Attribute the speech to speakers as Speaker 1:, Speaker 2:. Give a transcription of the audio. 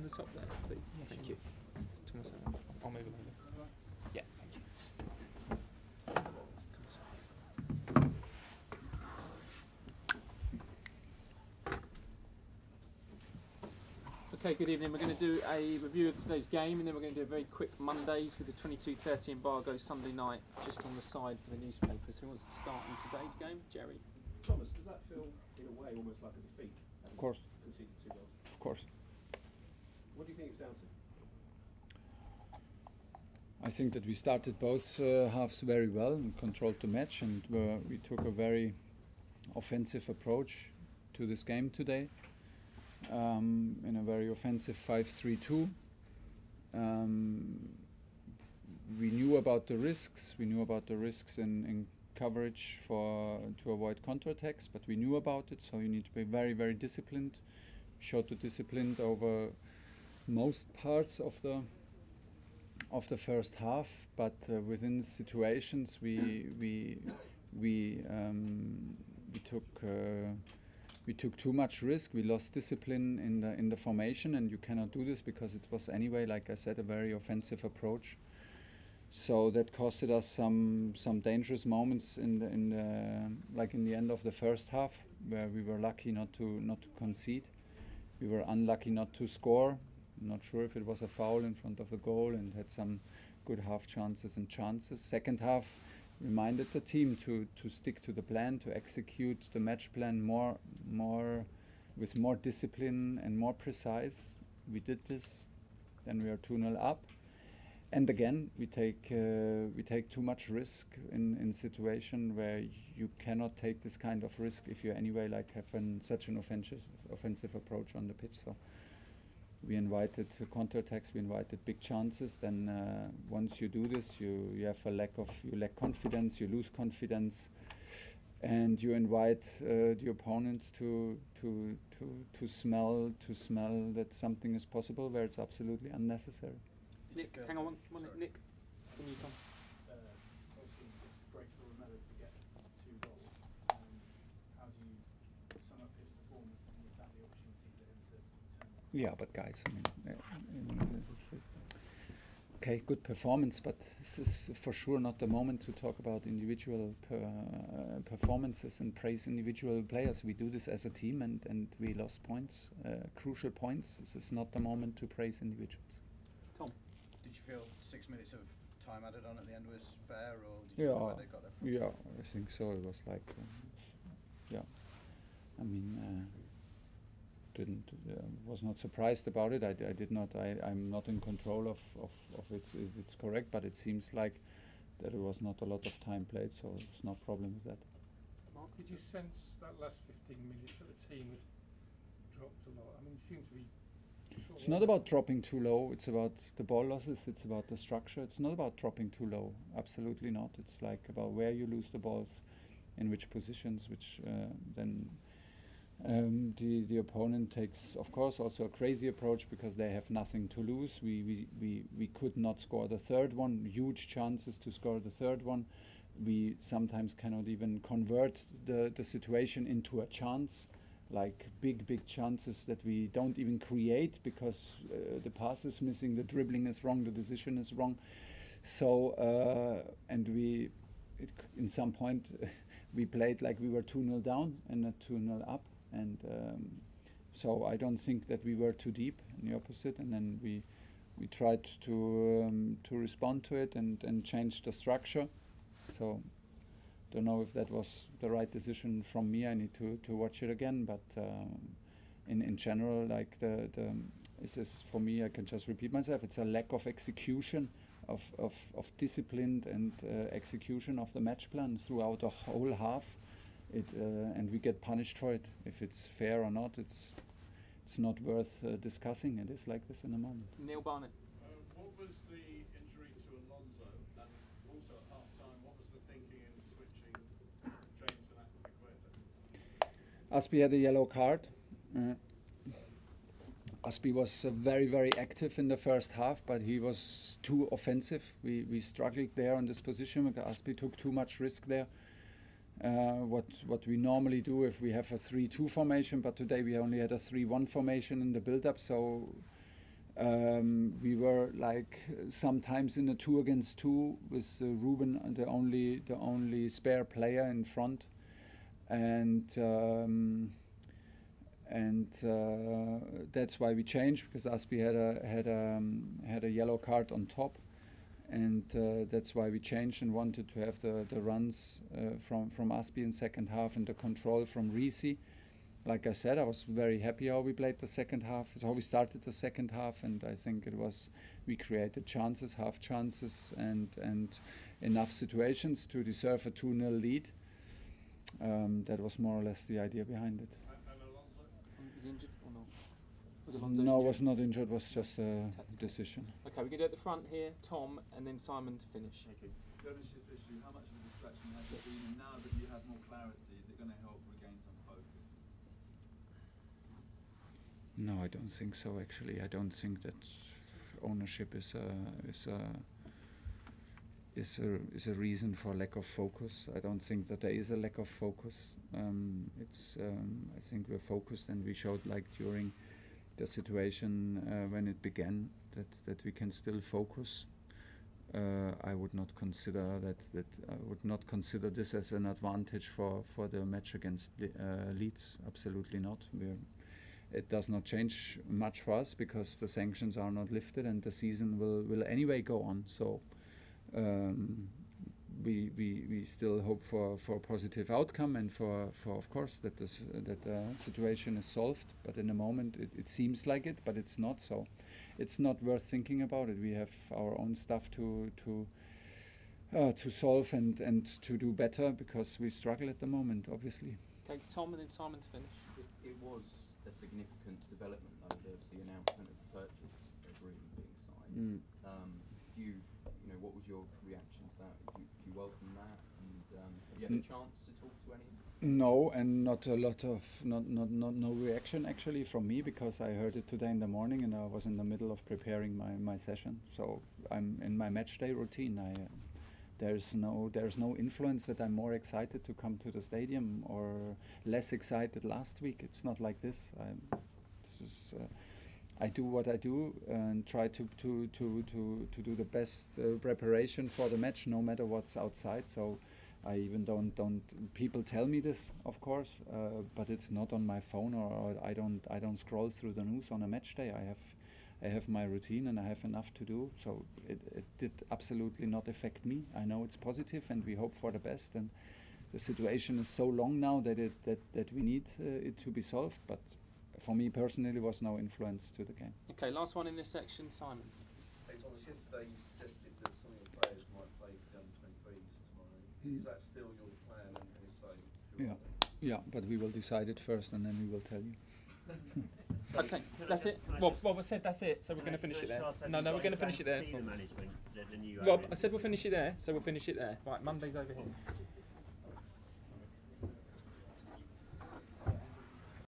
Speaker 1: the top there, please?
Speaker 2: Yeah,
Speaker 1: Thank
Speaker 2: sure.
Speaker 1: you. Thomas, I'll move along. Yeah, thank you. Okay, good evening. We're going to do a review of today's game, and then we're going to do a very quick Mondays with the 22:30 embargo Sunday night just on the side for the newspapers. Who wants to start in today's game? Jerry.
Speaker 3: Thomas, does that feel, in a way, almost like a defeat?
Speaker 2: Of course.
Speaker 3: Conceded 2 goals.
Speaker 2: Of course.
Speaker 3: What do you think it's down to?
Speaker 2: I think that we started both halves very well and controlled the match, and we took a very offensive approach to this game today. In a very offensive 5-3-2. We knew about the risks. We knew about the risks in coverage to avoid counterattacks, but we knew about it. So you need to be very, very disciplined. Showed the discipline over most parts of the first half, but within situations we took too much risk. We lost discipline in the formation, and you cannot do this because it was anyway, like I said, a very offensive approach. So that costed us some dangerous moments in the end of the first half, where we were lucky not to concede. We were unlucky not to score. I'm not sure if it was a foul in front of the goal, and had some good half chances. Second half reminded the team to stick to the plan, to execute the match plan with more discipline and more precise. We did this, then we are 2-0 up, and again we take too much risk in situation where you cannot take this kind of risk if you anyway have such an offensive approach on the pitch. So we invited counterattacks, we invited big chances. Then once you do this, you lack confidence, you lose confidence, and you invite the opponents to smell that something is possible where it's absolutely unnecessary.
Speaker 1: Nick, hang on one minute. Nick, can you Tom?
Speaker 4: Obviously, great for Romero to get 2 goals. How do you sum up his performance, and is that the opportunity for him to turn?
Speaker 2: Yeah, but guys, I mean, okay, good performance, but this is for sure not the moment to talk about individual performances and praise individual players. We do this as a team, and we lost points, crucial points. This is not the moment to praise individuals.
Speaker 1: Tom?
Speaker 5: Did you feel 6 minutes of time added on at the end was fair, or did you feel like they got there from?
Speaker 2: Yeah, I think so. It was like, yeah. I mean, was not surprised about it. I'm not in control of it. If it's correct, but it seems like that it was not a lot of time played, so there's no problem with that.
Speaker 6: Mark, did you sense that last 15 minutes that the team had dropped a lot? I mean, it seemed to be.
Speaker 2: It's not about dropping too low. It's about the ball losses. It's about the structure. It's not about dropping too low. Absolutely not. It's like about where you lose the balls, in which positions, which then the opponent takes, of course, also a crazy approach because they have nothing to lose. We could not score the third one. Huge chances to score the third one. We sometimes cannot even convert the situation into a chance. Like big chances that we don't even create because the pass is missing, the dribbling is wrong, the decision is wrong. So and in some point we played like we were 2-0 down and not 2-0 up, and so I don't think that we were too deep. In the opposite, and then we tried to respond to it and change the structure. So. Don't know if that was the right decision from me. I need to watch it again. But in general, like this is for me. I can just repeat myself. It's a lack of execution, of disciplined and execution of the match plan throughout the whole half. And we get punished for it. If it's fair or not, it's not worth discussing. It is like this in a moment.
Speaker 1: Neil Barnett.
Speaker 4: What was the injury to Alonso, and also at half-time, what was the thinking in switching James and Azpilicueta?
Speaker 2: Aspi had a yellow card. Aspi was very, very active in the first half, but he was too offensive. We struggled there on this position because Aspi took too much risk there. What we normally do if we have a 3-2 formation, but today we only had a 3-1 formation in the build-up, so We were like sometimes in a 2 against 2 with Ruben, the only spare player in front, and that's why we changed, because Aspi had a yellow card on top, and that's why we changed and wanted to have the runs from Aspi in second half and the control from Risi. Like I said, I was very happy how we played the second half, how we started the second half, and I think we created chances, half chances, and enough situations to deserve a 2-0 lead. That was more or less the idea behind it.
Speaker 1: Was he injured or not? Was Alonso
Speaker 2: No,
Speaker 1: injured?
Speaker 2: was not injured, was just a decision.
Speaker 1: Okay, we're going to do at the front here, Tom, and then Simon to finish.
Speaker 7: Okay. The ownership issue, how much of a distraction has it been, and now that you have more clarity, is it going to help regain some focus?
Speaker 2: No, I don't think so. Actually, I don't think that ownership is a reason for lack of focus. I don't think that there is a lack of focus. I think we're focused, and we showed, like, during the situation when it began, that we can still focus. I would not consider that I would not consider this as an advantage for the match against Leeds. Absolutely not. It does not change much for us because the sanctions are not lifted and the season will anyway go on. So we still hope for a positive outcome and for of course that the situation is solved. But in the moment it seems like it, but it's not. So it's not worth thinking about it. We have our own stuff to solve and to do better, because we struggle at the moment, obviously.
Speaker 1: Okay, Tom, and then Simon to finish.
Speaker 8: It was a significant development under the announcement of the purchase agreement being signed. What was your reaction to that? Do you welcome that? And have you had a chance to talk to any?
Speaker 2: No, and not a lot of no reaction actually from me, because I heard it today in the morning and I was in the middle of preparing my session. So I'm in my match day routine. There's no influence that I'm more excited to come to the stadium or less excited last week. It's not like this. I do what I do and try to do the best preparation for the match, no matter what's outside. So I even don't. People tell me this, of course, but it's not on my phone, or I don't scroll through the news on a match day. I have my routine and I have enough to do. So it did absolutely not affect me. I know it's positive and we hope for the best. And the situation is so long now that we need it to be solved. But for me personally, there was no influence to the game.
Speaker 1: Okay, last one in this section, Simon.
Speaker 3: Hey Thomas, yesterday you suggested that some of your players might play for the under-23s tomorrow. Is that still your plan, and if so, who are they?
Speaker 2: Yeah, but we will decide it first and then we will tell you.
Speaker 1: Okay, that's it. Well, we said that's it, so we're going to finish it there. No, we're going to finish it there.
Speaker 9: The management, the new
Speaker 1: Rob, I said we'll finish it there, so we'll finish it there. Right, Monday's over here.